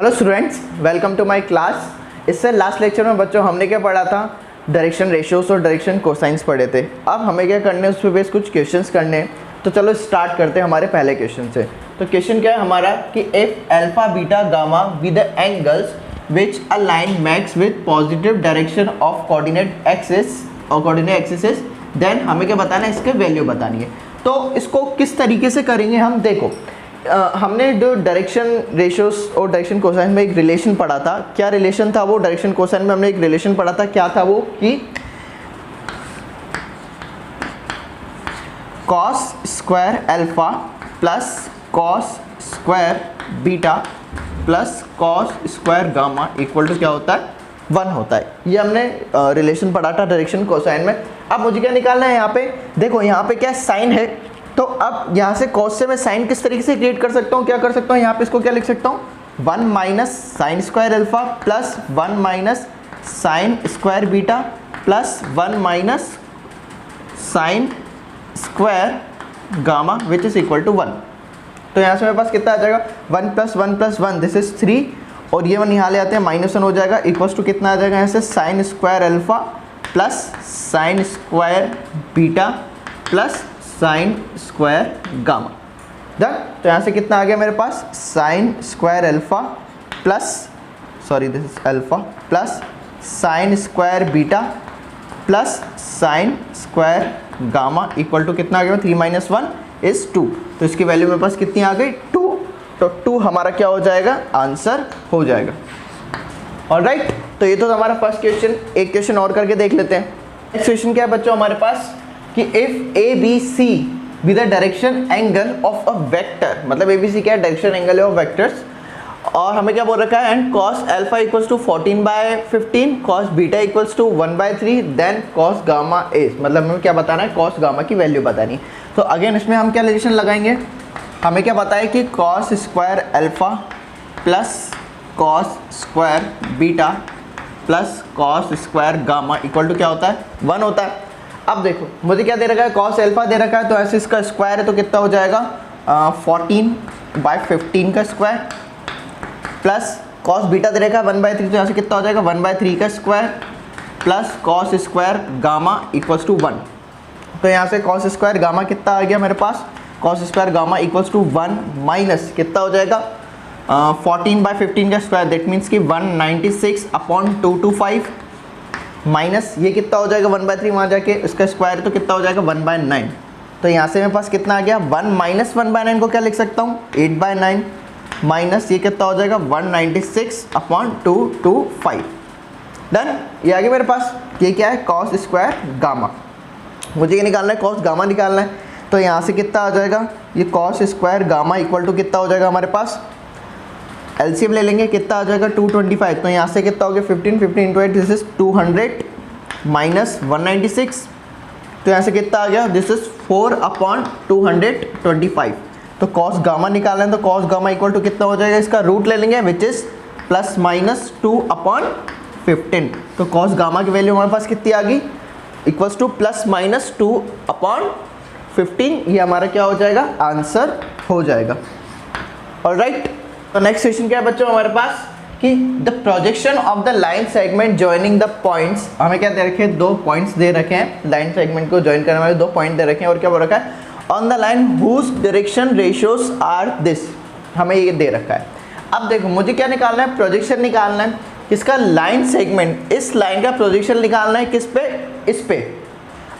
Hello students, welcome to my class. इससे last lecture में बच्चों हमने क्या पढ़ा था? डायरेक्शन रेशियोस और डायरेक्शन कोसाइंस पढ़े थे। अब हमें क्या करने हैं, उस पर बेस कुछ क्वेश्चंस करने हैं। तो चलो स्टार्ट करते हैं हमारे पहले क्वेश्चन से। तो क्वेश्चन क्या है हमारा कि if alpha beta gamma with angles which align max with positive direction of coordinate axis और कोऑर्डिनेट एक्सिस, देन हमें क्या बताना है, इसके वैल्यू बतानी है। तो इसको किस तरीके से करेंगे हम, देखो हमने जो डायरेक्शन रेशियोस और डायरेक्शन कोसाइन में एक रिलेशन पढ़ा था। क्या रिलेशन था वो? डायरेक्शन कोसाइन में हमने एक रिलेशन पढ़ा था। क्या था वो कि cos square alpha plus cos square beta plus cos square gamma equal to क्या होता है? 1 होता है। ये हमने रिलेशन पढ़ा था डायरेक्शन कोसाइन में। अब मुझे क्या निकालना है यहाँ पे? देखो यहाँ पे क्या साइन है, तो अब यहाँ से कॉस से मैं साइन किस तरीके से क्रिएट कर सकता हूँ? क्या कर सकता हूँ यहाँ पे? इसको क्या लिख सकता हूँ? 1 minus sine square alpha plus 1 minus sine square beta plus 1 minus sine square gamma which is equal to 1। तो यहाँ से मेरे पास कितना आ जाएगा? 1 प्लस 1 प्लस 1 दिस इज 3, और ये 1 यहाँ ले आते हैं, -1 हो जाएगा, इक्वल्स टू कितना आ जाएगा यहाँ से? Sine square alpha plus sine square beta plus sine square gamma. Done. तो यहाँ से कितना आ गया मेरे पास? Sine square alpha plus this is alpha plus sine square beta plus sine square gamma equal to कितना आ गया? 3 माइनस 1 इज 2। तो इसकी वैल्यू मेरे पास कितनी आ गई? 2। तो 2 हमारा क्या हो जाएगा? आंसर हो जाएगा। ऑलराइट, तो ये तो हमारा फर्स्ट क्वेश्चन। एक क्वेश्चन और करके देख लेते हैं। नेक्स्ट क्वेश्चन क्या है बच्चों हमारे पास कि if A B C with the direction angle of a vector, मतलब ए बी सी क्या है? डायरेक्शन एंगल है ऑफ वेक्टर्स, और हमें क्या बोल रखा है? And cos alpha equals to 14/15, cos beta equals to 1/3, then cos gamma is, मतलब हमें क्या बताना है? कॉस गामा की वैल्यू बतानी है। तो अगेन इसमें हम क्या रिलेशन लगाएंगे? हमें क्या पता है कि cos square alpha plus cos square beta plus cos square gamma equal to क्या होता है? 1 होता है। अब देखो मुझे क्या दे रखा है? कॉस अल्फा दे रखा है, तो ऐसे इसका स्क्वायर है तो कितना हो जाएगा? 14/15 का स्क्वायर प्लस कॉस बीटा दे रखा है 1/3, तो यहाँ से कितना हो जाएगा? 1/3 का square plus cos square gamma equals to 1। तो यहाँ से कॉस स्क्वायर गामा कितना आ गया मेरे पास? Cos square gamma equals to 1 minus कितना हो जाएगा? 14/15 का स्क्वायर, दैट मीन्स कि 196/225 माइनस ये कितना हो जाएगा? 1/3, वहाँ जाके इसका स्क्वायर तो कितना हो जाएगा? 1/9। तो यहाँ से मेरे पास कितना आ गया? 1 माइनस 1/9 को क्या लिख सकता हूँ? 8/9 माइनस ये कितना हो जाएगा? 196/225। डन। ये आ गया मेरे पास। ये क्या है? Cos square gamma. मुझे ये निकालना है, कॉस गामा निकालना है। तो यहाँ से कितना आ जाएगा? ये cos square gamma equal to कितना हो जाएगा हमारे पास? एलसीएम ले लेंगे, कितना आ जाएगा? 225। तो यहाँ से कितना हो गया? 15 इंटू 8 दिस इज 200 माइनस 196, तो यहाँ से कितना आ गया? This is 4/225। तो कॉस गामा निकालना है, तो कॉस गामा इक्वल टू कितना हो जाएगा? इसका रूट ले लेंगे विच इज प्लस माइनस 2/15। तो कॉस गामा की वैल्यू हमारे पास कितनी आ गई? Equals two plus minus 2/15। ये हमारा क्या हो जाएगा? आंसर हो जाएगा। ऑलराइट, तो नेक्स्ट क्वेश्चन क्या है बच्चों हमारे पास कि the projection of the line segment joining the points. हमें क्या दे रखे हैं? 2 पॉइंट्स दे रखे हैं। लाइन सेगमेंट को जॉइन करने वाले 2 पॉइंट दे रखे हैं, और क्या बोल रखा है? On the line whose direction ratios are this, हमें ये दे रखा है। अब देखो मुझे क्या निकालना है? प्रोजेक्शन निकालना है। किसका? लाइन सेगमेंट, इस लाइन का प्रोजेक्शन निकालना है। किस पे? इस पे।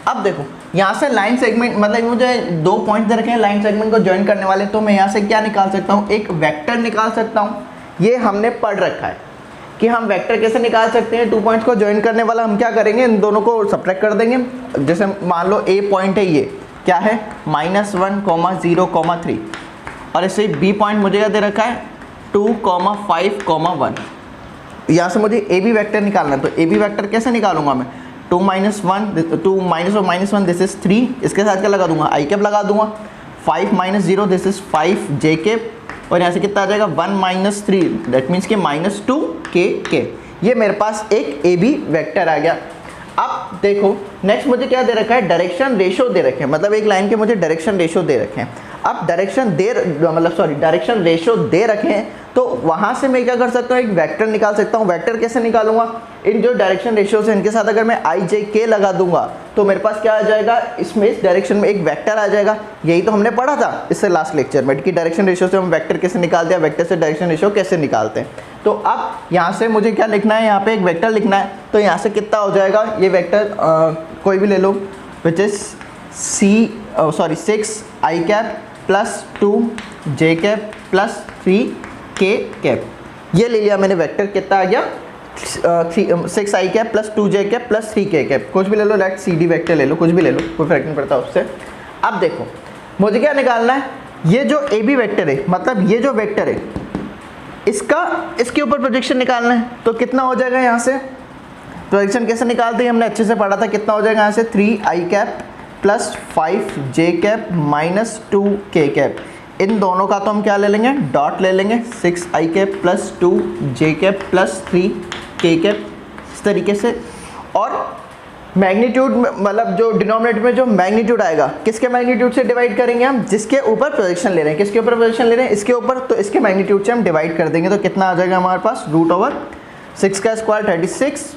अब देखो यहाँ से लाइन सेगमेंट, मतलब मुझे 2 पॉइंट दे रखे हैं लाइन सेगमेंट को ज्वाइन करने वाले, तो मैं यहाँ से क्या निकाल सकता हूँ? एक वेक्टर निकाल सकता हूँ। ये हमने पढ़ रखा है कि हम वेक्टर कैसे निकाल सकते हैं। 2 पॉइंट्स को ज्वाइन करने वाला हम क्या करेंगे? इन दोनों को सब्ट्रैक्ट कर देंगे। जैसे मान लो ए पॉइंट है, ये क्या है? -1, 0, 3, और ऐसे बी पॉइंट मुझे क्या दे रखा है? 2, 5, 1। यहाँ से मुझे ए बी वैक्टर निकालना है, तो ए बी वैक्टर कैसे निकालूंगा मैं? 2 माइनस 1 दिस इज 3, इसके साथ क्या लगा दूंगा? आई कैप लगा दूंगा। 5 minus 0 this is 5 J cap, और यहाँ से कितना आ जाएगा? 1 माइनस 3, दैट मीन्स कि -2 के। ये मेरे पास एक ए बी वैक्टर आ गया। अब देखो नेक्स्ट मुझे क्या दे रखा है? डायरेक्शन रेशो दे रखे हैं, मतलब एक लाइन के मुझे डायरेक्शन रेशो दे रखे हैं। अब डायरेक्शन रेशो दे रखे हैं, तो वहाँ से मैं क्या कर सकता हूँ, एक वेक्टर निकाल सकता हूँ। वेक्टर कैसे निकालूंगा, इन जो डायरेक्शन रेशियोज है इनके साथ अगर मैं आई जे के लगा दूंगा तो मेरे पास क्या आ जाएगा, इसमें इस डायरेक्शन में एक वेक्टर आ जाएगा। यही तो हमने पढ़ा था इससे लास्ट लेक्चर में कि डायरेक्शन रेशियो से हम वेक्टर कैसे निकालते हैं, वेक्टर से डायरेक्शन रेशियो कैसे निकालते हैं। तो अब यहाँ से मुझे क्या लिखना है, यहाँ पे एक वेक्टर लिखना है। तो यहाँ से कितना हो जाएगा, ये वेक्टर कोई भी ले लो, which is 6 I cap plus 2 J cap plus 3 K cap. ये ले लिया मैंने वेक्टर, कितना आ गया 6 I cap plus 2 J cap plus 3 K cap. कुछ भी ले लो, लेट सी डी वेक्टर ले लो, कुछ भी ले लो, कोई फर्क नहीं पड़ता उससे। अब देखो मुझे क्या निकालना है, ये जो ए बी वेक्टर है, मतलब ये जो वेक्टर है इसके ऊपर प्रोजेक्शन निकालना है। तो कितना हो जाएगा, यहाँ से प्रोजेक्शन कैसे निकालते हैं हमने अच्छे से पढ़ा था। कितना हो जाएगा यहाँ से 3 आई कैप प्लस 5 जे कैप माइनस 2 के कैप। इन दोनों का तो हम क्या ले लेंगे, डॉट ले लेंगे। 6 I cap plus 2 J cap plus 3 K cap, इस तरीके से। और मैग्नीट्यूड मतलब जो डिनोमिनेटर में जो मैग्नीट्यूड आएगा, किसके मैग्नीट्यूड से डिवाइड करेंगे हम, जिसके ऊपर प्रोजेक्शन ले रहे हैं। किसके ऊपर प्रोजेक्शन ले रहे हैं, इसके ऊपर, तो इसके मैग्नीट्यूड से हम डिवाइड कर देंगे। तो कितना आ जाएगा हमारे पास, √6 का स्क्वायर 36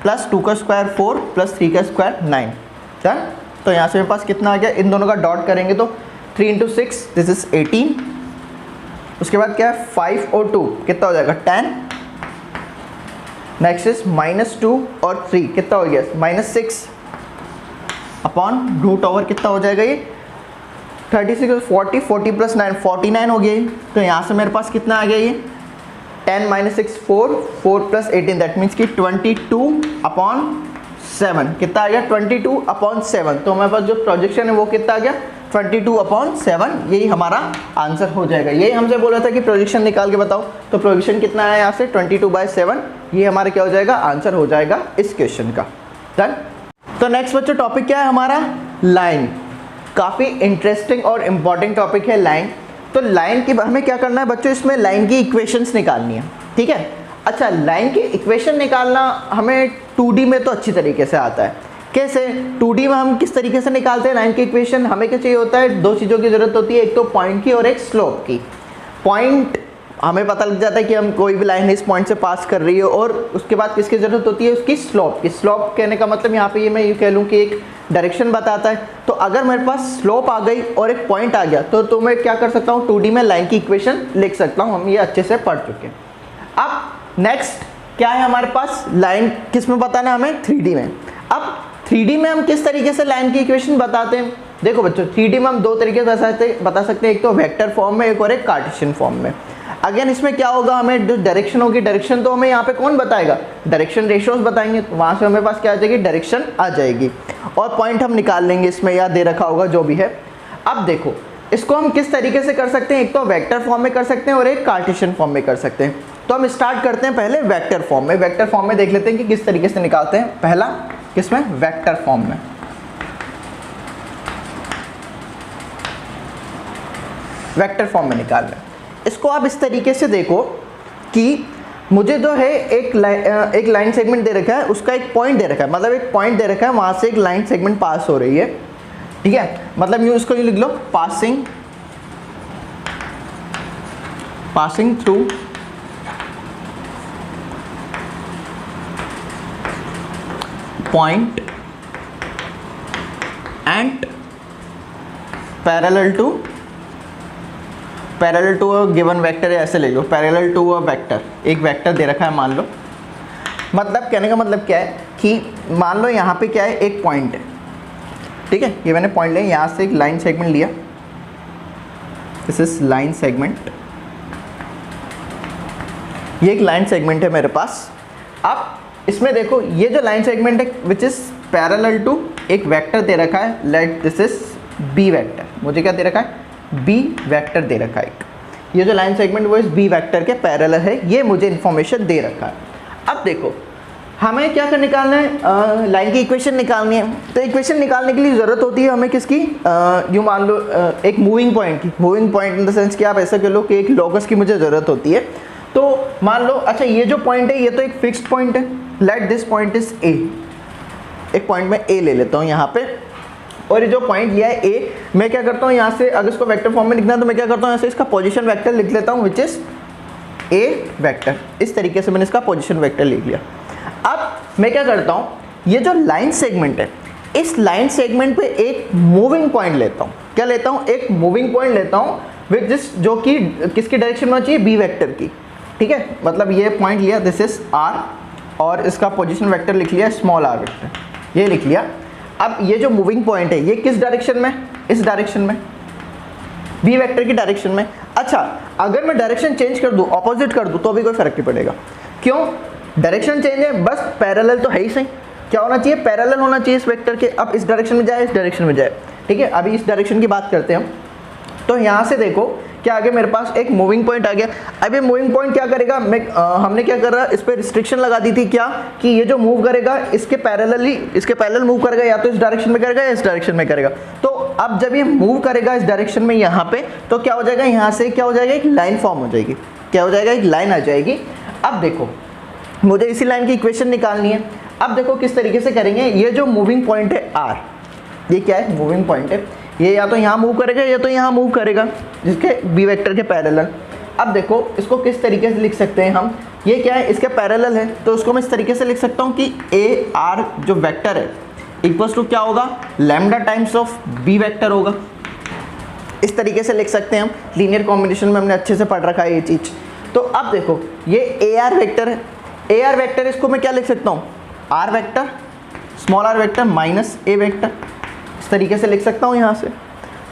प्लस 2 का स्क्वायर 4 प्लस 3 का स्क्वायर 9। डन। तो यहाँ से मेरे पास कितना आ गया, इन दोनों का डॉट करेंगे तो 3 × 6 दिस इज 18। उसके बाद क्या है 5 और 2 कितना हो जाएगा 10। नेक्स्ट इज -2 और 3 कितना हो गया -6 अपॉन √ कितना हो जाएगा ये 36 40 40 प्लस 9 49 हो गया। तो यहाँ से मेरे पास कितना आ गया ये 10 - 6 4 4 प्लस 18 दैट मीन्स कि 22/7 कितना आ गया 22/7। तो हमारे पास जो प्रोजेक्शन है वो कितना आ गया 22/7। यही हमारा आंसर हो जाएगा। यही हमसे बोला था कि प्रोजेक्शन निकाल के बताओ, तो प्रोजेक्शन कितना आया यहाँ से 22/7। ये हमारा क्या हो जाएगा, आंसर हो जाएगा इस क्वेश्चन का। डन। तो नेक्स्ट बच्चों टॉपिक क्या है हमारा, लाइन। काफ़ी इंटरेस्टिंग और इम्पॉर्टेंट टॉपिक है लाइन। तो लाइन की हमें क्या करना है बच्चों, इसमें लाइन की इक्वेशंस निकालनी है। ठीक है। अच्छा, लाइन की इक्वेशन निकालना हमें 2D में तो अच्छी तरीके से आता है। कैसे 2D में हम किस तरीके से निकालते हैं लाइन की इक्वेशन, हमें क्या चाहिए होता है, दो चीज़ों की ज़रूरत होती है, एक तो पॉइंट की और एक स्लोप की। पॉइंट हमें पता लग जाता है कि हम कोई भी लाइन इस पॉइंट से पास कर रही है, और उसके बाद किसकी ज़रूरत होती है, उसकी स्लोप की। स्लोप कहने का मतलब यहाँ पे ये मैं ये कह लूँ कि एक डायरेक्शन बताता है। तो अगर मेरे पास स्लोप आ गई और एक पॉइंट आ गया तो मैं क्या कर सकता हूँ 2D में लाइन की इक्वेशन लिख सकता हूँ। हम ये अच्छे से पढ़ चुके हैं। अब नेक्स्ट क्या है हमारे पास, लाइन किस में बताना है हमें 3D में। अब 3D में हम किस तरीके से लाइन की इक्वेशन बताते हैं, देखो बच्चों 3D में हम दो तरीके से बता सकते हैं, एक तो वेक्टर फॉर्म में, एक और एक कार्टेशियन फॉर्म में। अगेन इसमें क्या होगा, हमें जो डायरेक्शन होगी, डायरेक्शन तो हमें यहाँ पे कौन बताएगा, डायरेक्शन रेशियोज बताएंगे। तो वहाँ से हमें पास क्या आ जाएगी, डायरेक्शन आ जाएगी, और पॉइंट हम निकाल लेंगे, इसमें या दे रखा होगा जो भी है। अब देखो इसको हम किस तरीके से कर सकते हैं, एक तो वेक्टर फॉर्म में कर सकते हैं और एक कार्टेशियन फॉर्म में कर सकते हैं। तो हम स्टार्ट करते हैं पहले वेक्टर फॉर्म में। वेक्टर फॉर्म में देख लेते हैं कि किस तरीके से निकालते हैं। पहला किसमें, वेक्टर फॉर्म में। वेक्टर फॉर्म में निकाल लें। इसको आप इस तरीके से देखो कि मुझे जो है एक लाइन सेगमेंट दे रखा है, उसका एक पॉइंट दे रखा है, मतलब एक पॉइंट दे रखा है, वहाँ से एक लाइन सेगमेंट पास हो रही है। ठीक है, मतलब यूँ इसको यूँ लिख लो, passing through point and parallel to a given vector है, ऐसे ले लो, पैरेलल टू अ वेक्टर। एक वेक्टर दे रखा है मान लो, मतलब कहने का मतलब क्या है कि मान लो यहाँ पे क्या है, एक पॉइंट है। ठीक है, ये मैंने पॉइंट लिया, यहाँ से एक लाइन सेगमेंट लिया, दिस इज लाइन सेगमेंट, ये एक लाइन सेगमेंट है मेरे पास। अब इसमें देखो ये जो लाइन सेगमेंट है विच इज पैरेलल टू एक वेक्टर दे रखा है, let this is B vector. मुझे क्या दे रखा है, बी वेक्टर दे रखा है एक। ये जो लाइन सेगमेंट वो इस बी वेक्टर के पैरेलल है, ये मुझे इन्फॉर्मेशन दे रखा है। अब देखो हमें क्या कर निकालना है, लाइन की इक्वेशन निकालनी है। तो इक्वेशन निकालने के लिए ज़रूरत होती है हमें किसकी, यूँ मान लो एक मूविंग पॉइंट की। Moving point in the sense कि आप ऐसा कह लो कि एक लोकस की मुझे ज़रूरत होती है। तो मान लो अच्छा ये जो पॉइंट है ये तो एक फिक्स्ड पॉइंट है, let this point is a. एक पॉइंट मैं ए ले लेता हूँ यहाँ पे, और ये जो पॉइंट लिया है ए, मैं क्या करता हूँ यहाँ से, अगर इसको वेक्टर फॉर्म में लिखना है तो मैं क्या करता हूँ यहाँ से इसका पोजीशन वेक्टर लिख लेता हूँ विच इज ए वेक्टर। इस तरीके से मैंने इसका पोजीशन वेक्टर लिख लिया। अब मैं क्या करता हूँ, ये जो लाइन सेगमेंट है, इस लाइन सेगमेंट पे एक मूविंग पॉइंट लेता हूँ। क्या लेता हूँ? एक मूविंग पॉइंट लेता हूँ विद दिस, जो कि किसकी डायरेक्शन में होना चाहिए? बी वेक्टर की। ठीक है, मतलब ये पॉइंट लिया, दिस इज आर, और इसका पोजीशन वेक्टर लिख लिया स्मॉल आर वेक्टर, ये लिख लिया। अब ये जो मूविंग पॉइंट है ये किस डायरेक्शन में? इस डायरेक्शन में, बी वेक्टर की डायरेक्शन में। अच्छा, अगर मैं डायरेक्शन चेंज कर दूं, ऑपोजिट कर दूं, तो भी कोई फर्क नहीं पड़ेगा। क्यों? डायरेक्शन चेंज है, बस पैरेलल तो है ही सही। क्या होना चाहिए? पैरेलल होना चाहिए इस वेक्टर के। अब इस डायरेक्शन में जाए, इस डायरेक्शन में जाए। ठीक है, अभी इस डायरेक्शन की बात करते हैं हम। तो यहाँ से देखो क्या आगे मेरे पास एक मूविंग पॉइंट आ गया। अब ये मूविंग पॉइंट क्या करेगा? हमने क्या कर रहा है, इस पर रिस्ट्रिक्शन लगा दी थी क्या, कि ये जो मूव करेगा इसके पैरेलल मूव करेगा, या तो इस डायरेक्शन में करेगा या इस डायरेक्शन में करेगा। तो अब जब ये मूव करेगा इस डायरेक्शन में यहाँ पे, तो क्या हो जाएगा, यहाँ से क्या हो जाएगा, एक लाइन फॉर्म हो जाएगी। क्या हो जाएगा? एक लाइन आ जाएगी। अब देखो मुझे इसी लाइन की इक्वेशन निकालनी है। अब देखो किस तरीके से करेंगे। ये जो मूविंग पॉइंट है आर, ये क्या है? मूविंग पॉइंट है। ये या तो यहाँ मूव करेगा या तो यहाँ मूव करेगा, जिसके बी वेक्टर के पैरेलल। अब देखो इसको किस तरीके से लिख सकते हैं हम, ये क्या है? इसके पैरेलल है, तो इसको मैं इस तरीके से लिख सकता हूँ कि ए आर जो वेक्टर है इक्वल्स टू क्या होगा? Lambda times of B vector होगा। इस तरीके से लिख सकते हैं हम। लीनियर कॉम्बिनेशन में हमने अच्छे से पढ़ रखा है ये चीज़। तो अब देखो ये ए आर वेक्टर है, ए आर वेक्टर, इसको मैं क्या लिख सकता हूँ? R vector, small R vector minus A vector, इस तरीके से लिख सकता हूँ यहाँ से।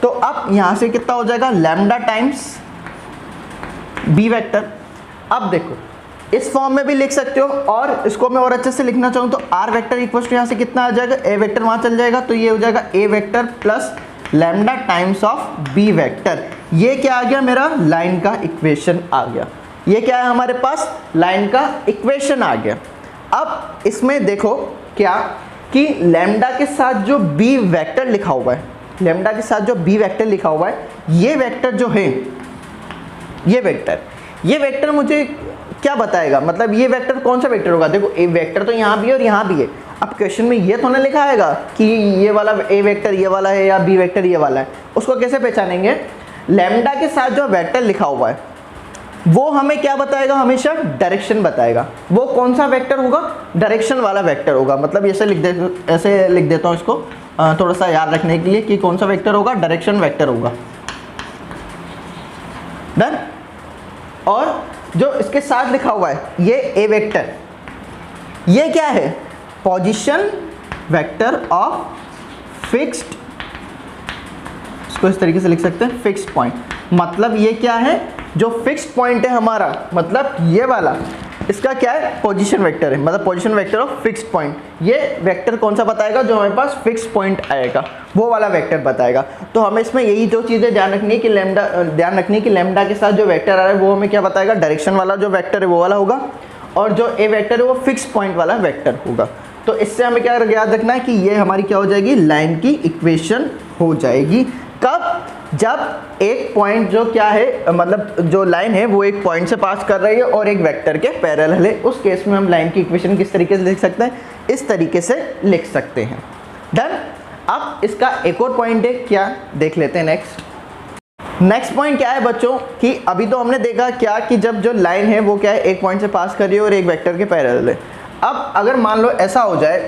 तो अब यहाँ से कितना हो जाएगा? Lambda times B vector. अब देखो इस फॉर्म में भी लिख सकते हो, और इसको मैं और अच्छे से लिखना चाहूँ तो आर वेक्टर इक्वल्स टू यहाँ से कितना आ जाएगा? ए वेक्टर वहाँ चल जाएगा, तो ये हो जाएगा A vector plus lambda times of B vector. ये क्या आ गया? मेरा लाइन का इक्वेशन आ गया। ये क्या है हमारे पास? लाइन का इक्वेशन आ गया। अब इसमें देखो क्या कि लैम्डा के साथ जो बी वेक्टर लिखा हुआ है, लैम्डा के साथ जो बी वेक्टर लिखा हुआ है, ये वेक्टर जो है, ये वेक्टर मुझे क्या बताएगा? मतलब ये वेक्टर कौन सा वेक्टर होगा? देखो ए वेक्टर तो यहाँ भी है और यहाँ भी है। अब क्वेश्चन में ये तो नहीं लिखा आएगा कि ये वाला ए वेक्टर ये वाला है या बी वेक्टर ये वाला है। उसको कैसे पहचानेंगे? लैम्डा के साथ जो वेक्टर लिखा हुआ है वो हमें क्या बताएगा? हमेशा डायरेक्शन बताएगा। वो कौन सा वेक्टर होगा? डायरेक्शन वाला वेक्टर होगा। मतलब ऐसे लिख देता हूँ इसको थोड़ा सा याद रखने के लिए कि कौन सा वेक्टर होगा? डायरेक्शन वेक्टर होगा। डन। और जो इसके साथ लिखा हुआ है ये ए वेक्टर, ये क्या है? पोजीशन वेक्टर ऑफ फिक्स्ड, इसको इस तरीके से लिख सकते हैं फिक्स्ड पॉइंट। मतलब ये क्या है? जो फिक्स्ड पॉइंट है हमारा, मतलब ये वाला, इसका क्या है? पोजीशन वेक्टर है, मतलब position vector of fixed point. ये वेक्टर कौन सा बताएगा? जो हमारे पास फिक्स्ड पॉइंट आएगा वो वाला वेक्टर बताएगा। तो हमें इसमें यही जो चीज़ें ध्यान रखनी है कि लैम्डा के साथ जो वेक्टर आ रहा है वो हमें क्या बताएगा? डायरेक्शन वाला जो वेक्टर है वो वाला होगा, और जो ए वेक्टर है वो फिक्स्ड पॉइंट वाला वेक्टर होगा। तो इससे हमें क्या याद रखना है कि ये हमारी क्या हो जाएगी? लाइन की इक्वेशन हो जाएगी। कब? जब एक पॉइंट जो क्या है, मतलब जो लाइन है वो एक पॉइंट से पास कर रही है और एक वेक्टर के पैरेलल है, उस केस में हम लाइन की इक्वेशन किस तरीके से लिख सकते हैं? इस तरीके से लिख सकते हैं। डन। अब इसका एक और पॉइंट है, क्या देख लेते हैं नेक्स्ट पॉइंट क्या है बच्चों, कि अभी तो हमने देखा क्या कि जब जो लाइन है वो क्या है? एक पॉइंट से पास कर रही है और एक वेक्टर के पैरेलल है। अब अगर मान लो ऐसा हो जाए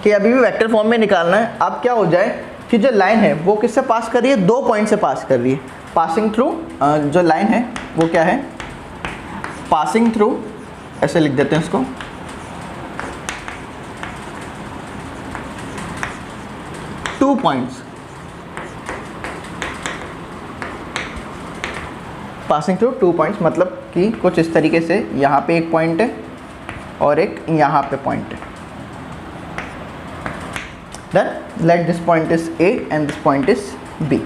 कि अभी भी वेक्टर फॉर्म में निकालना है, अब क्या हो जाए कि जो लाइन है वो किससे पास कर रही है? दो पॉइंट से पास कर रही है। पासिंग थ्रू, जो लाइन है वो क्या है? पासिंग थ्रू, ऐसे लिख देते हैं इसको, two points. Passing through two points मतलब कि कुछ इस तरीके से, यहाँ पे एक पॉइंट है और एक यहाँ पे पॉइंट है। Then let this point is A and this point is B।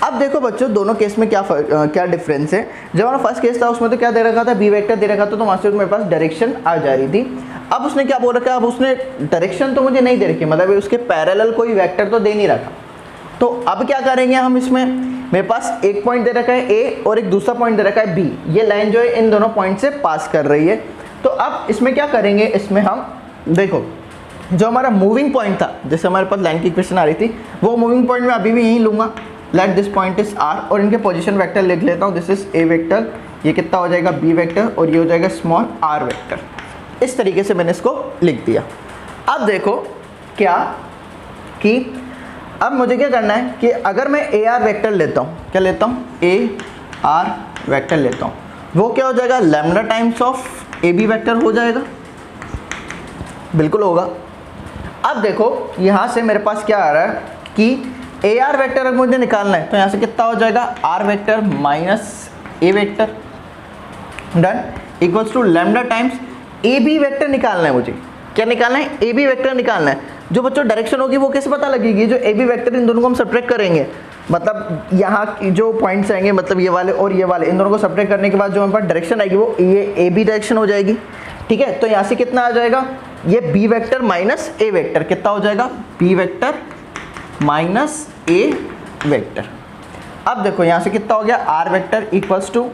अब देखो बच्चों दोनों केस में क्या डिफरेंस है। जब हमारा फर्स्ट केस था उसमें तो क्या दे रखा था? बी वेक्टर दे रखा था, तो वहाँ से मेरे पास डायरेक्शन आ जा रही थी। अब उसने क्या बोल रखा है? अब उसने डायरेक्शन तो मुझे नहीं दे रखी, मतलब उसके पैरेलल कोई वेक्टर तो दे नहीं रखा। तो अब क्या करेंगे हम इसमें? मेरे पास एक पॉइंट दे रखा है ए और एक दूसरा पॉइंट दे रखा है बी। ये लाइन जो है इन दोनों पॉइंट से पास कर रही है। तो अब इसमें क्या करेंगे? इसमें हम देखो जो हमारा मूविंग पॉइंट था, जैसे हमारे पास लाइन की इक्वेशन आ रही थी, वो मूविंग पॉइंट मैं अभी भी यहीं लूँगा। Let this point is R, और इनके पोजीशन वेक्टर लिख लेता हूँ। दिस इज ए वेक्टर, ये कितना हो जाएगा बी वेक्टर और ये हो जाएगा स्मॉल आर वेक्टर। इस तरीके से मैंने इसको लिख दिया। अब देखो क्या कि अब मुझे क्या करना है कि अगर मैं ए आर वेक्टर लेता हूँ, क्या लेता हूँ, ए आर वेक्टर लेता हूँ, वो क्या हो जाएगा lambda times of A B vector हो जाएगा, बिल्कुल होगा। अब देखो यहाँ से मेरे पास क्या आ रहा है कि ए आर वेक्टर अगर मुझे निकालना है तो यहाँ से कितना हो जाएगा R vector minus A vector, done, equals to lambda times A B vector निकालना है मुझे। क्या निकालना है, ए बी वेक्टर निकालना है। जो बच्चों डायरेक्शन होगी वो कैसे पता लगेगी, जो ए बी वेक्टर इन दोनों को हम सब्ट्रैक्ट करेंगे, मतलब यहाँ की जो पॉइंट्स आएंगे, मतलब ये वाले और ये वाले, इन दोनों को सब्ट्रैक्ट करने के बाद जो हमारे पास डायरेक्शन आएगी वो ये ए बी डायरेक्शन हो जाएगी, ठीक है। तो यहाँ से कितना आ जाएगा, ये B vector minus A vector कितना हो जाएगा, B vector minus A vector. अब देखो यहाँ से कितना हो गया, R vector equals to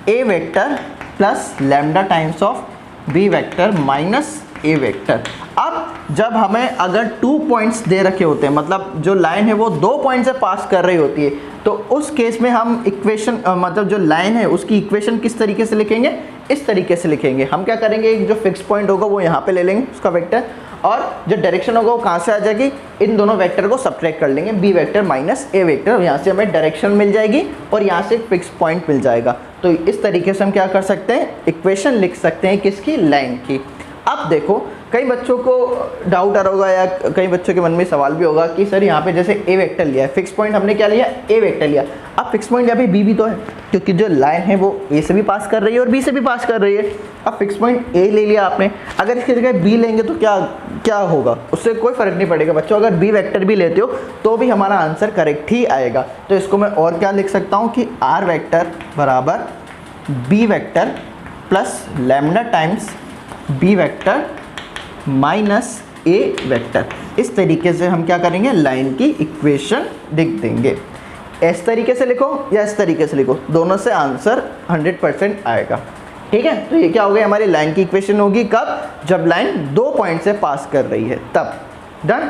A vector plus lambda times of B vector minus A vector. अब जब हमें अगर 2 पॉइंट्स दे रखे होते हैं, मतलब जो लाइन है वो 2 पॉइंट से पास कर रही होती है, तो उस केस में हम इक्वेशन मतलब जो लाइन है उसकी इक्वेशन किस तरीके से लिखेंगे, इस तरीके से लिखेंगे। हम क्या करेंगे, एक जो फिक्स पॉइंट होगा वो यहाँ पे ले लेंगे उसका वेक्टर, और जो डायरेक्शन होगा वो कहाँ से आ जाएगी, इन दोनों वेक्टर को सब्ट्रैक्ट कर लेंगे, B vector minus A vector, यहाँ से हमें डायरेक्शन मिल जाएगी और यहाँ से एक फिक्स पॉइंट मिल जाएगा। तो इस तरीके से हम क्या कर सकते हैं, इक्वेशन लिख सकते हैं किसकी, लाइन की। अब देखो कई बच्चों को डाउट आ रहा होगा या कई बच्चों के मन में सवाल भी होगा कि सर यहाँ पे जैसे ए वेक्टर लिया है, फिक्स पॉइंट हमने क्या लिया, ए वेक्टर लिया, अब फिक्स पॉइंट यहाँ पे बी भी तो है, क्योंकि जो लाइन है वो ए से भी पास कर रही है और बी से भी पास कर रही है। अब फिक्स पॉइंट ए ले लिया आपने, अगर इसकी जगह बी लेंगे तो क्या क्या होगा, उससे कोई फर्क नहीं पड़ेगा बच्चों। अगर बी वेक्टर भी लेते हो तो भी हमारा आंसर करेक्ट ही आएगा। तो इसको मैं और क्या लिख सकता हूँ कि आर वेक्टर बराबर B vector plus lambda times B vector minus A vector. इस तरीके से हम क्या करेंगे, लाइन की इक्वेशन लिख देंगे। इस तरीके से लिखो या इस तरीके से लिखो, दोनों से आंसर 100% आएगा, ठीक है। तो ये क्या हो गया, हमारी लाइन की इक्वेशन होगी कब, जब लाइन 2 पॉइंट से पास कर रही है तब, डन।